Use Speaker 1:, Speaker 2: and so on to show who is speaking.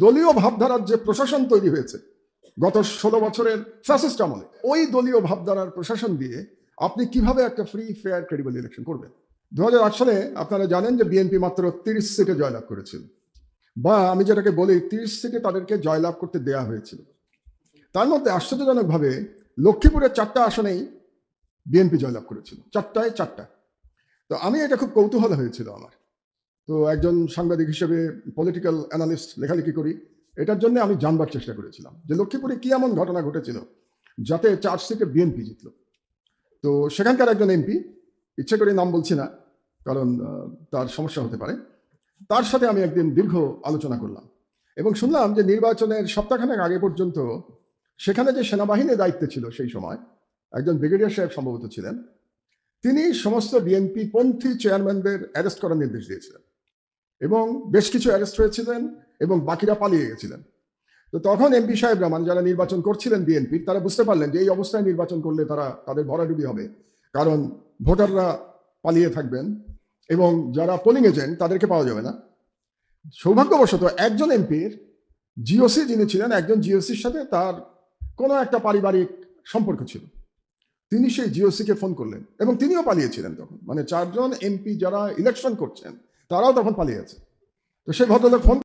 Speaker 1: দলীয় ভাবধারার যে প্রশাসন তৈরি হয়েছে গত 16 বছরের ফ্যাসিস্ট আমলে, ওই দলীয় ভাবধারার প্রশাসন দিয়ে আপনি কিভাবে একটা ফ্রি ফেয়ার ক্রেডিবল ইলেকশন করবেন? 2008 সালে আপনারা জানেন যে বিএনপি মাত্র 30 সিটে জয়লাভ করেছিল, বা আমি যেটাকে বলি 30 সিটে তাদেরকে জয়লাভ করতে দেয়া হয়েছিল। তার মধ্যে আশ্চর্যজনকভাবে লক্ষ্মীপুরের 4টা আসনেই বিএনপি জয়লাভ করেছিল, 4টায় 4টা। তো আমি এটা খুব কৌতূহল হয়েছিল আমার। তো একজন সাংবাদিক হিসেবে পলিটিক্যাল অ্যানালিস্ট লেখালেখি করি, এটার জন্য আমি জানবার চেষ্টা করেছিলাম যে লক্ষ্মীপুরে কি এমন ঘটনা ঘটেছিল যাতে 4 সিটে বিএনপি জিতল। তো সেখানকার একজন এমপি, ইচ্ছে করে নাম বলছি না কারণ তার সমস্যা হতে পারে, তার সাথে আমি একদিন দীর্ঘ আলোচনা করলাম এবং শুনলাম যে নির্বাচনের সপ্তাহখানেক আগে পর্যন্ত সেখানে যে সেনাবাহিনীর দায়িত্বে ছিল সেই সময় একজন ব্রিগেডিয়ার সাহেব সম্ভবত ছিলেন, তিনি সমস্ত বিএনপি পন্থী চেয়ারম্যানদের অ্যারেস্ট করার নির্দেশ দিয়েছিলেন এবং বেশ কিছু অ্যারেস্ট হয়েছিলেন এবং বাকিরা পালিয়ে গেছিলেন। তো তখন এমপি সাহেবরা, মানে যারা নির্বাচন করছিলেন বিএনপির, তারা বুঝতে পারলেন যে এই অবস্থায় নির্বাচন করলে তাদের ভরাডুবি হবে, কারণ ভোটাররা পালিয়ে থাকবেন এবং যারা পোলিং এজেন্ট তাদেরকে পাওয়া যাবে না। সৌভাগ্যবশত একজন এমপির জিওসি যিনি ছিলেন, একজন জিওসির সাথে তার কোনো একটা পারিবারিক সম্পর্ক ছিল। তিনি সেই জিওসিকে ফোন করলেন এবং তিনিও পালিয়েছিলেন তখন, মানে 4 জন এমপি যারা ইলেকশন করছেন তারাও তখন পালিয়েছে। তো সেই ভদ্রলোক ফোন